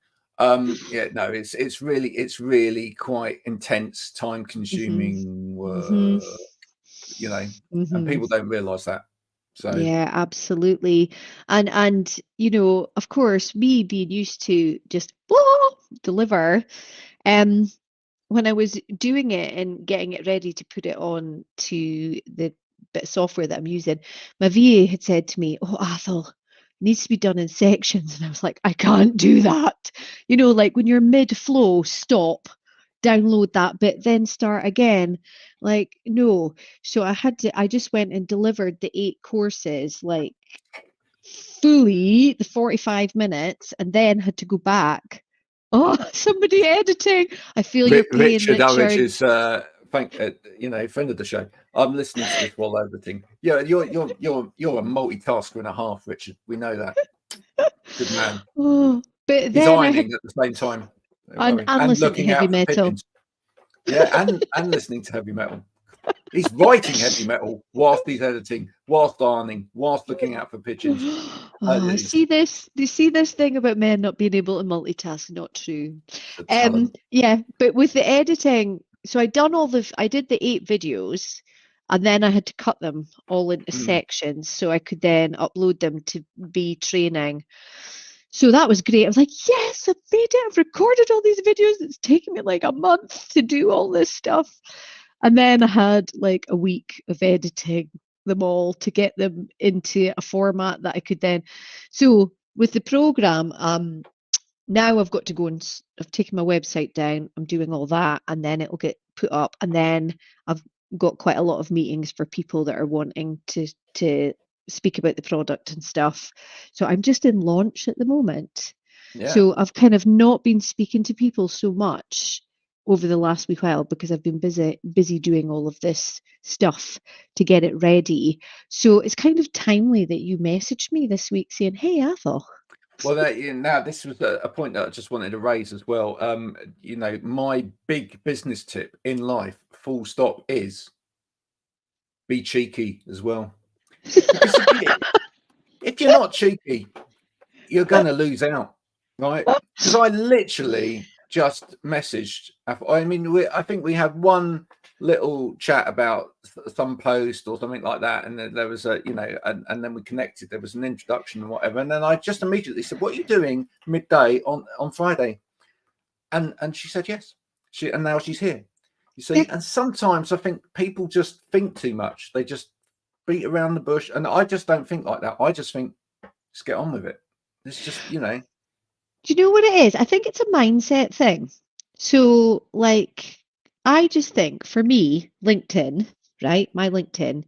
It's really quite intense, time-consuming work. And people don't realise that. So yeah, absolutely. And of course, me being used to just deliver, when I was doing it and getting it ready to put it on to the bit of software that I'm using, my VA had said to me, "Oh, Athole, it needs to be done in sections." And I was like, "I can't do that." Like when you're mid-flow, stop, download that bit, then start again. Like, no. So I just went and delivered the 8 courses, like fully the 45 minutes, and then had to go back. Oh, somebody editing. I feel your pain, Richard. Richard. Is friend of the show. I'm listening to this while editing. Yeah, you're a multitasker and a half, Richard. We know that. Good man. Oh, but He's then ironing at the same time. and listening to looking heavy out metal. pigeons. Yeah, and listening to heavy metal. He's writing heavy metal whilst he's editing, whilst ironing, whilst looking out for pigeons. Oh, see this? Do you see this thing about men not being able to multitask? Not true. Yeah, but with the editing, so I did the 8 videos, and then I had to cut them all into sections so I could then upload them to be training. So that was great. I was like, yes, I've made it. I've recorded all these videos. It's taken me like a month to do all this stuff. And then I had like a week of editing them all to get them into a format that I could then. So with the program, now I've got to go and I've taken my website down. I'm doing all that, and then it'll get put up. And then I've got quite a lot of meetings for people that are wanting to speak about the product and stuff. So I'm just in launch at the moment. Yeah. So I've kind of not been speaking to people so much over the last wee while because I've been busy doing all of this stuff to get it ready. So it's kind of timely that you messaged me this week saying, "Hey, Athole." Well, now this was a point that I just wanted to raise as well. My big business tip in life, full stop, is be cheeky as well. Because if you're not cheeky, you're going to lose out, right? Because I literally just messaged. I mean, I think we had one little chat about some post or something like that, and then there was and then we connected. There was an introduction and whatever, and then I just immediately said, "What are you doing midday on Friday?" And she said yes. And now she's here. You see, and sometimes I think people just think too much. They just beat around the bush, and I just don't think like that. I just think, let's get on with it. It's just, Do you know what it is? I think it's a mindset thing. So, like, I just think for me, LinkedIn, right? My LinkedIn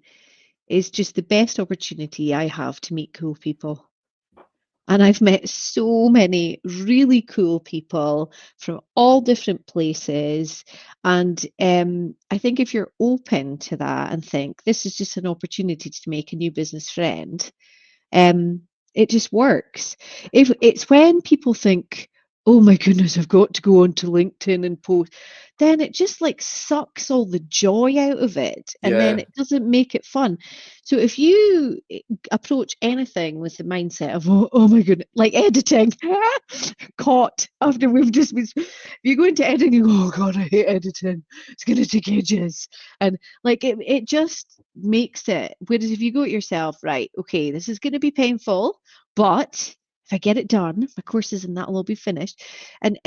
is just the best opportunity I have to meet cool people. And I've met so many really cool people from all different places. And I think if you're open to that and think this is just an opportunity to make a new business friend, it just works. If it's when people think, "Oh my goodness, I've got to go onto LinkedIn and post," then it just like sucks all the joy out of it, and then it doesn't make it fun. So if you approach anything with the mindset of, oh my goodness, like editing, caught after we've just been, if you go into editing, you go, "Oh God, I hate editing. It's going to take ages." And like it just makes it. Whereas if you go at yourself, right, okay, this is going to be painful, but if I get it done, my courses and that will all be finished. And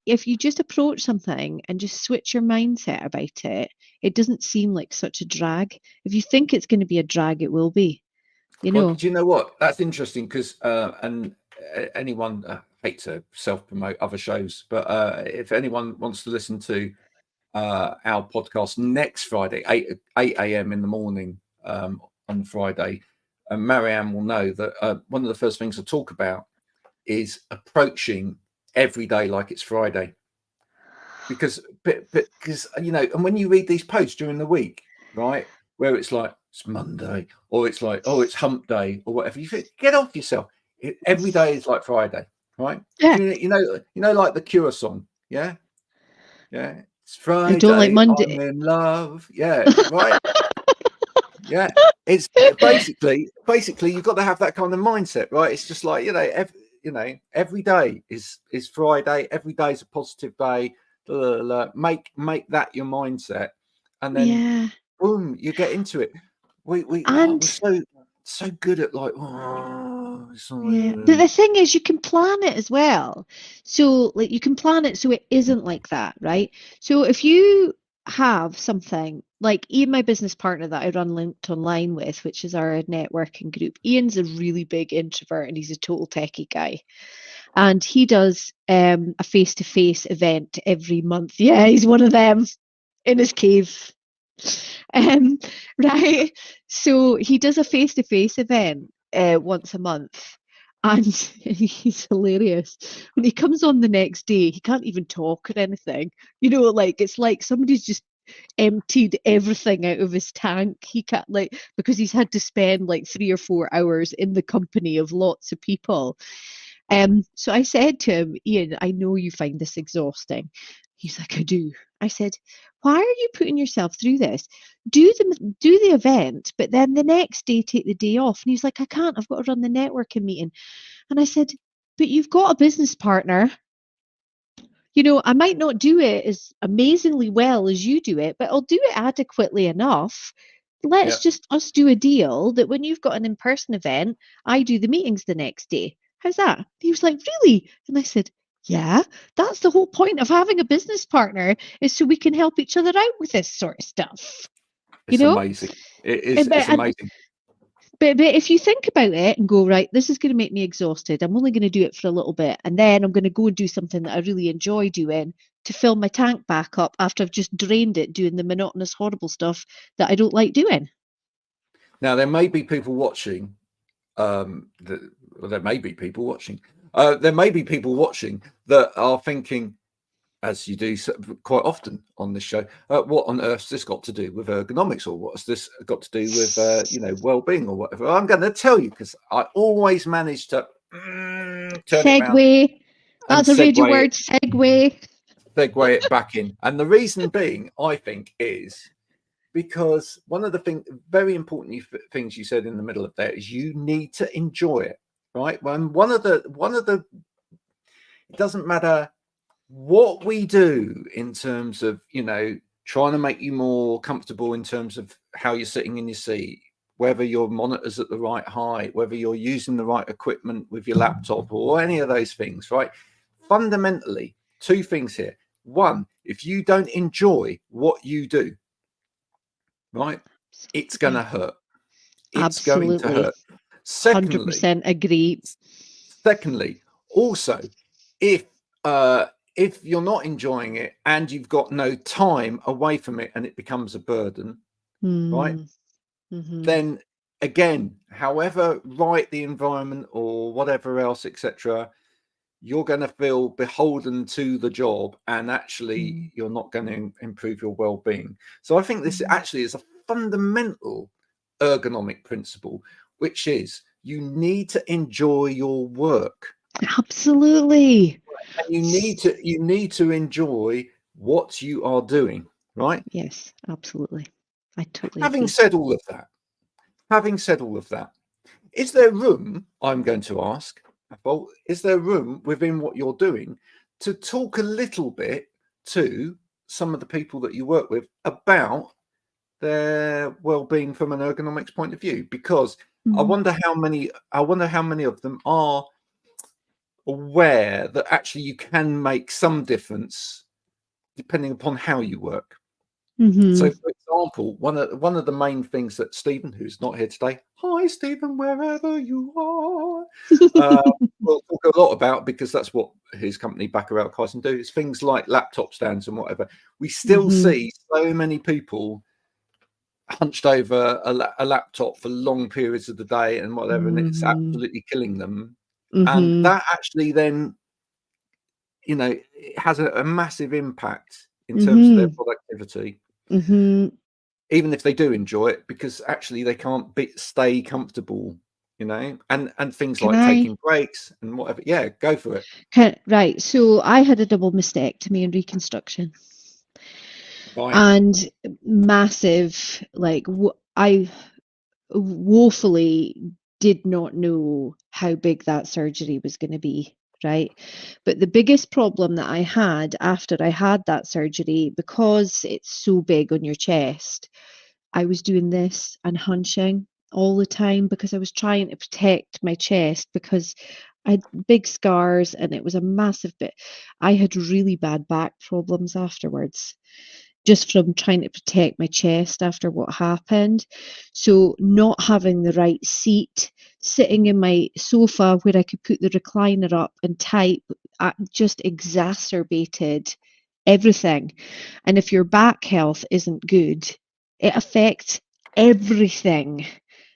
if you just approach something and just switch your mindset about it, it doesn't seem like such a drag. If you think it's going to be a drag, it will be. Well, do you know what? That's interesting because anyone hate to self-promote other shows, but if anyone wants to listen to our podcast next Friday, 8 a.m. in the morning, on Friday, and Marianne will know that one of the first things I talk about is approaching every day like it's Friday. Because you know, and when you read these posts during the week, right, where it's like it's Monday, or it's like, oh, it's hump day, or whatever, you think, get off yourself. Every day is like Friday, right? Yeah. You know, like the Cure song, yeah. It's I don't like Friday, Monday. I'm in love, yeah, right, yeah. It's basically you've got to have that kind of mindset, right? It's just like, you know, every day is Friday, every day is a positive day. Make that your mindset, and then Yeah. boom, you get into it. We're And so good at like, yeah, but the thing is, you can plan it as well. So, like, you can plan it so it isn't like that, right? So, if you have something like Ian, my business partner that I run Linked Online with, which is our networking group, Ian's a really big introvert and he's a total techie guy. And he does a face-to-face event every month. Yeah, he's one of them in his cave. Right. So he does a face-to-face event once a month. And he's hilarious. When he comes on the next day, he can't even talk or anything. You know, like it's like somebody's just emptied everything out of his tank. He can't, like, because he's had to spend like 3 or 4 hours in the company of lots of people. So I said to him, Ian, I know you find this exhausting. He's like, I do. I said, why are you putting yourself through this? Do the event, but then the next day take the day off. And he's like, I can't. I've got to run the networking meeting. And I said, but you've got a business partner. You know, I might not do it as amazingly well as you do it, but I'll do it adequately enough. Let's just us do a deal that when you've got an in-person event, I do the meetings the next day. How's that? He was like, really? And I said, yeah, that's the whole point of having a business partner, is so we can help each other out with this sort of stuff. It's amazing. It's amazing. But if you think about it and go, right, this is going to make me exhausted. I'm only going to do it for a little bit. And then I'm going to go and do something that I really enjoy doing to fill my tank back up after I've just drained it doing the monotonous, horrible stuff that I don't like doing. Now, there may be people watching. There may be people watching. There may be people watching that are thinking, as you do quite often on this show, what on earth's this got to do with ergonomics, or what's this got to do with you know, well-being or whatever? I'm going to tell you, because I always manage to turn it around. That's a radio word, segue it back in. And the reason being, I think, is because one of the very important things you said in the middle of that is you need to enjoy it, right? When one of the it doesn't matter what we do in terms of, you know, trying to make you more comfortable in terms of how you're sitting in your seat, whether your monitor's at the right height, whether you're using the right equipment with your laptop or any of those things, right? Fundamentally, two things here. One, if you don't enjoy what you do, right, it's going to hurt. It's going to hurt. Secondly, 100% agree. Secondly, also, if you're not enjoying it and you've got no time away from it and it becomes a burden, right? Then again, however right the environment or whatever else, etc., you're going to feel beholden to the job, and actually you're not going to improve your well-being. So I think this actually is a fundamental ergonomic principle, which is you need to enjoy your work. Absolutely. And you need to enjoy what you are doing, right? Yes, absolutely. I totally Having agree. said all of that, is there room, I'm going to ask, Athole, is there room within what you're doing to talk a little bit to some of the people that you work with about their well-being from an ergonomics point of view? Because I wonder how many of them are aware that actually you can make some difference depending upon how you work. So, for example, one of the main things that Stephen, who's not here today, hi Stephen, wherever you are, will talk a lot about, because that's what his company Baccarat Carson do, is things like laptop stands and whatever. We still see so many people hunched over a laptop for long periods of the day and whatever, and it's Mm-hmm. absolutely killing them. And Mm-hmm. that actually then, you know, it has a massive impact in terms of their Mm-hmm. productivity, Mm-hmm. even if they do enjoy it, because actually they can't stay comfortable, you know, and things Can like I? taking breaks and whatever. Yeah, go for it. Right. So I had a double mastectomy and reconstruction, Right. and massive, like I woefully did not know how big that surgery was going to be. Right. But the biggest problem that I had after I had that surgery, because it's so big on your chest, I was doing this and hunching all the time because I was trying to protect my chest because I had big scars and it was a massive bit. I had really bad back problems afterwards, just from trying to protect my chest after what happened. So, not having the right seat, sitting in my sofa where I could put the recliner up and type, just exacerbated everything. And if your back health isn't good, it affects everything.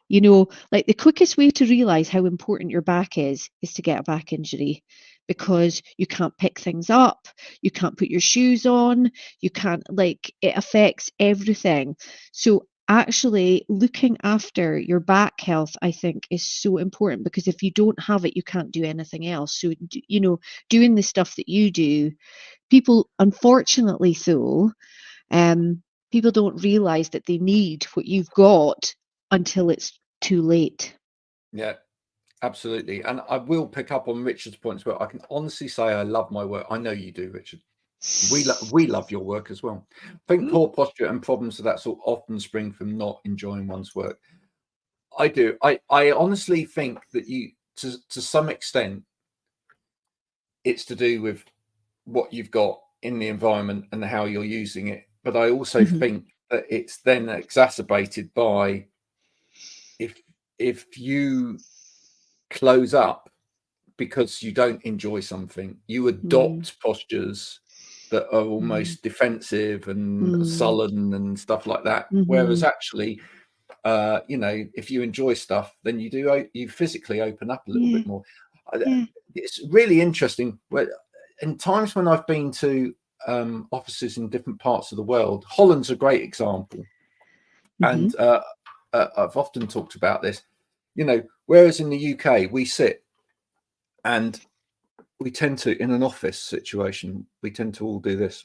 You know, like the quickest way to realize how important your back is to get a back injury, because you can't pick things up, you can't put your shoes on, you can't, like, it affects everything. So actually looking after your back health, I think, is so important, because if you don't have it, you can't do anything else. So, you know, doing the stuff that you do, people, unfortunately, though, people don't realize that they need what you've got until it's too late. Yeah, absolutely. And I will pick up on Richard's points, but I can honestly say I love my work. I know you do, Richard. We love your work as well. I think poor posture and problems of that sort often spring from not enjoying one's work. I do. I honestly think that you, to some extent, it's to do with what you've got in the environment and how you're using it. But I also Mhm. think that it's then exacerbated by if you close up because you don't enjoy something, you Mm, adopt postures that are mm, almost defensive and mm, sullen and stuff like that. Whereas mhm. actually, you know, if you enjoy stuff, then you physically open up a little Yeah, bit more. yeah. It's really interesting. In times when I've been to offices in different parts of the world, Holland's a great example, Mhm. and I've often talked about this. You know, whereas in the UK we sit and we tend to, in an office situation, we tend to all do this,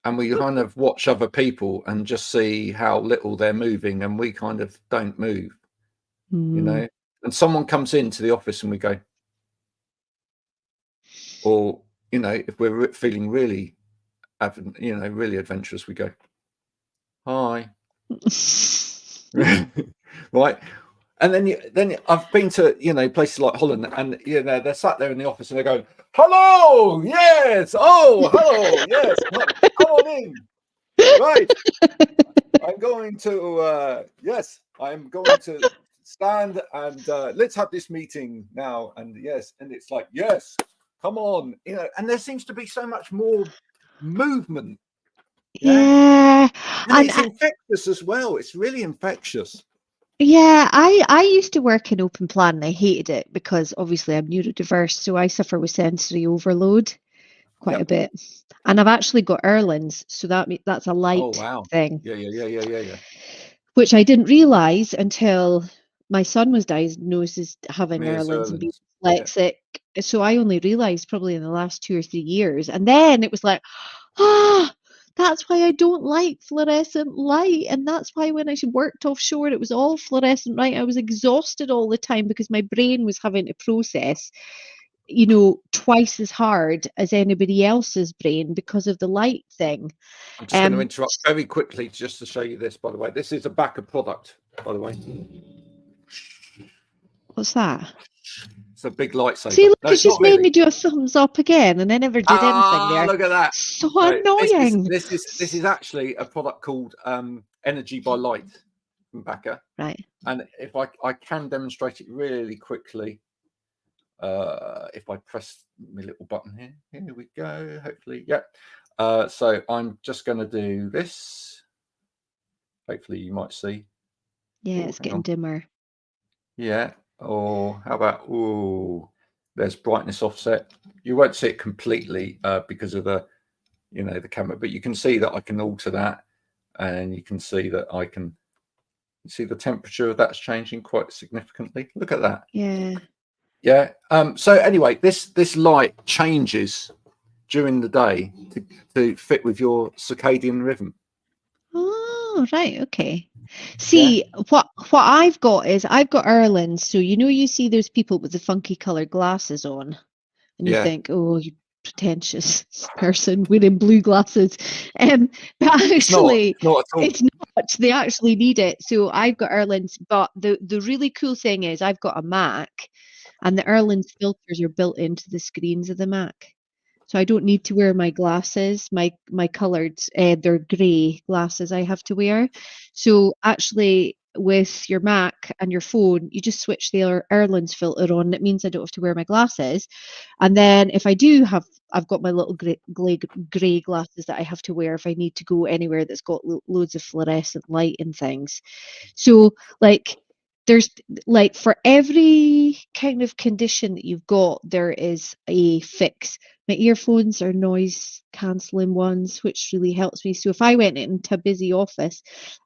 and we kind of watch other people and just see how little they're moving, and we kind of don't move, you Mm. know. And someone comes into the office and we go, or you know, if we're feeling really, you know, really adventurous, we go, hi, right. And then I've been to, you know, places like Holland, and you know they're sat there in the office and they're going, hello, yes, oh, hello, yes, come on in, right. I'm going to yes, I'm going to stand and let's have this meeting now. And yes, and it's like, yes, come on, you know, and there seems to be so much more movement, yeah, Yeah, and and it's infectious as well. It's really infectious. yeah, I used to work in open plan and I hated it because obviously I'm neurodiverse, so I suffer with sensory overload quite a Yep. bit. And I've actually got Erlands, so that's a Oh light wow. thing, Yeah. which I didn't realize until my son was diagnosed as having Mears Erlands and being Erlands. Yeah. dyslexic. So I only realized probably in the last 2 or 3 years. And then it was like, ah, that's why I don't like fluorescent light. And that's why when I worked offshore, it was all fluorescent light. I was exhausted all the time because my brain was having to process, you know, twice as hard as anybody else's brain because of the light thing. I'm just going to Um, interrupt very quickly just to show you this, by the way. This is a Backer product, by the way. what's that? It's a big See, lightsaber. look, No, it's it's not just made really. me do a thumbs up again, and I never did anything Ah, there. look at that. So No, annoying. this is actually a product called Energy by Light from Backer. Right. And if I can demonstrate it really quickly, if I press my little button here we go, hopefully, yeah. So I'm just going to do this. Hopefully you might see. Yeah, Oh, it's hang getting on. dimmer. Yeah. Or how about, there's brightness offset. You won't see it completely because of the camera, but you can see that I can alter that, and you can see that I can see the temperature of that's changing quite significantly. Look at that. Yeah. So anyway, this light changes during the day to fit with your circadian rhythm. Oh, right. Okay. See, what I've got is I've got Erlen's. So you see those people with the funky colored glasses on, and you think, oh, you pretentious person wearing blue glasses. But actually, it's not at all. it's not. They actually need it. So I've got Erlen's, but the really cool thing is I've got a Mac, and the Erlen's filters are built into the screens of the Mac. So I don't need to wear my glasses, my colored, they're grey glasses I have to wear. So actually, with your Mac and your phone, you just switch the Erlen's filter on. It means I don't have to wear my glasses. And then if I do have, I've got my little grey glasses that I have to wear if I need to go anywhere that's got loads of fluorescent light and things. So like there's like for every kind of condition that you've got, there is a fix. My earphones are noise cancelling ones, which really helps me. So if I went into a busy office,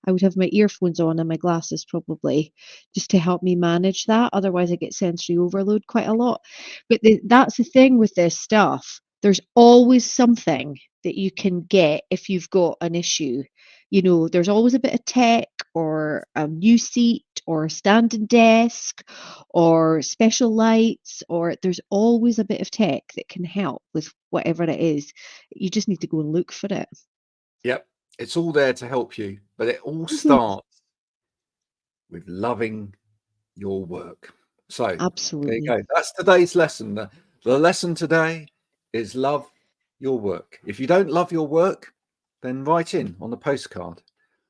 I would have my earphones on and my glasses probably just to help me manage that. Otherwise, I get sensory overload quite a lot. But that's the thing with this stuff. There's always something that you can get if you've got an issue. There's always a bit of tech or a new seat or a standing desk or special lights, or there's always a bit of tech that can help with whatever it is. You just need to go and look for it. Yep. It's all there to help you, but it all Mhm. starts with loving your work. So there you Absolutely. go. That's today's lesson. The lesson today is love your work. If you don't love your work, then write in on the postcard.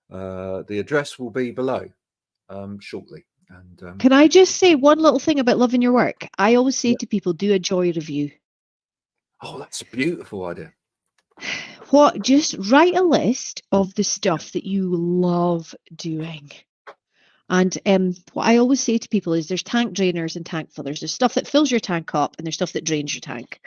The address will be below shortly. And Can I just say one little thing about loving your work? I always say to people, do a joy review. oh, that's a beautiful idea. Just write a list of the stuff that you love doing. And what I always say to people is there's tank drainers and tank fillers. There's stuff that fills your tank up and there's stuff that drains your tank.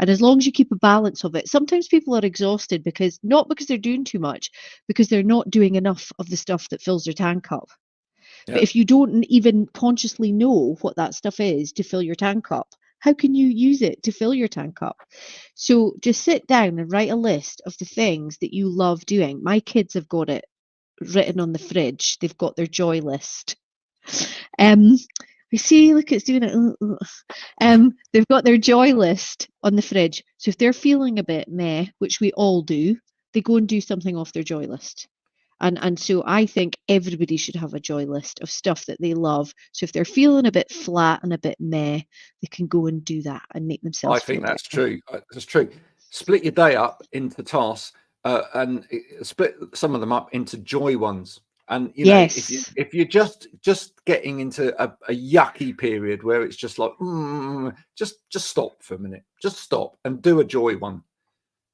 And as long as you keep a balance of it, sometimes people are exhausted not because they're doing too much, because they're not doing enough of the stuff that fills their tank up. But if you don't even consciously know what that stuff is to fill your tank up, how can you use it to fill your tank up? So just sit down and write a list of the things that you love doing. My kids have got it written on the fridge. They've got their joy list. We see, look, it's doing it. They've got their joy list on the fridge. So if they're feeling a bit meh, which we all do, they go and do something off their joy list. And so I think everybody should have a joy list of stuff that they love. So if they're feeling a bit flat and a bit meh, they can go and do that and make themselves I think feel that's better. true. That's true. Split your day up into tasks and split some of them up into joy ones. And Yes. if you're just getting into a yucky period where it's just like just stop for a minute, just stop and do a joy one.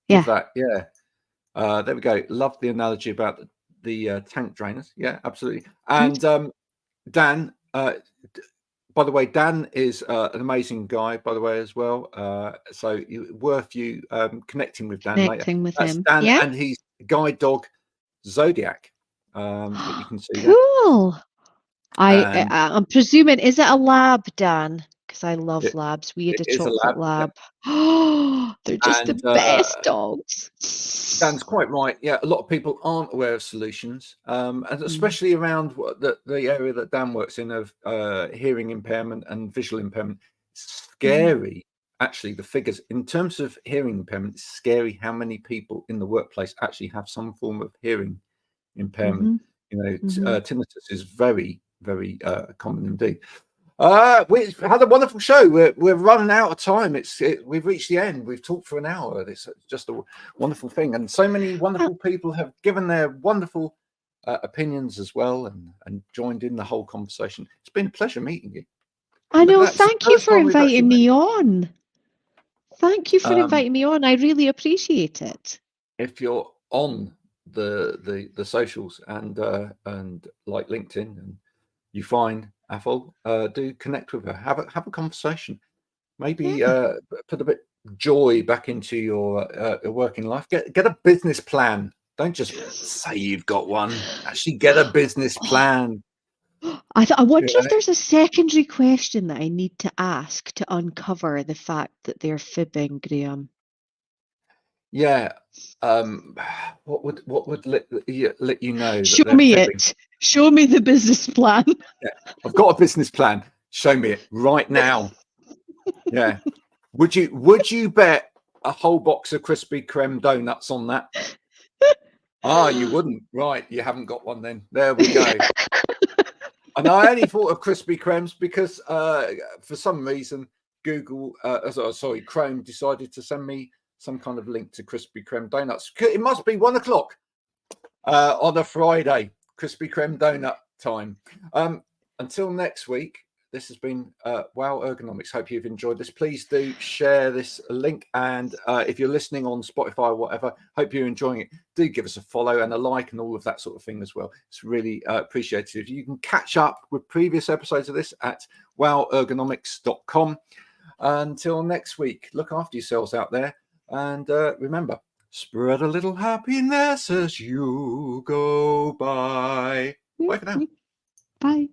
Give that, there we go. Love the analogy about the tank drainers. Yeah, absolutely. And Dan, by the way, Dan is an amazing guy, by the way, as well. So worth you connecting with Dan later. Connecting with That's him. Dan, Yeah. and he's guide dog Zodiac that you can see there. Cool. And I'm presuming, is it a lab, Dan? Because I love labs. We had it a is a chocolate lab. lab. Oh, they're just And the best dogs. Dan's quite right. Yeah, a lot of people aren't aware of solutions, and especially around the area that Dan works in of hearing impairment and visual impairment. It's scary, actually, the figures in terms of hearing impairment. It's scary how many people in the workplace actually have some form of hearing impairment. Tinnitus is very, very common indeed. We've had a wonderful show. We're running out of time. We've reached the end. We've talked for an hour. It's just a wonderful thing, and so many wonderful people have given their wonderful opinions as well, and joined in the whole conversation. It's been a pleasure meeting you. I know. That's the Thank you first for time we've actually inviting met. me on. Thank you for inviting me on. I really appreciate it. if you're on the socials and like LinkedIn, and you find Athole, do connect with her, have a conversation, maybe put a bit joy back into your working life. Get a business plan. Don't just say you've got one. Actually get a business plan. I wonder if there's a secondary question that I need to ask to uncover the fact that they're fibbing, Graham. Yeah. What would let you know that Show they're me fibbing? it. Show me the business plan. Yeah, I've got a business plan. Show me it right now. Yeah. Would you bet a whole box of Krispy Kreme donuts on that? You wouldn't. Right. You haven't got one then. There we go. And I only thought of Krispy Kremes because for some reason Chrome decided to send me some kind of link to Krispy Kreme donuts. It must be 1 o'clock on a Friday. Krispy Kreme donut time. Until next week, this has been Wow Ergonomics. Hope you've enjoyed this. Please do share this link, and if you're listening on Spotify or whatever, hope you're enjoying it. Do give us a follow and a like and all of that sort of thing as well. It's really appreciated. You can catch up with previous episodes of this at wowergonomics.com. Until next week, look after yourselves out there, and remember, spread a little happiness as you go by. Bye for now. Bye.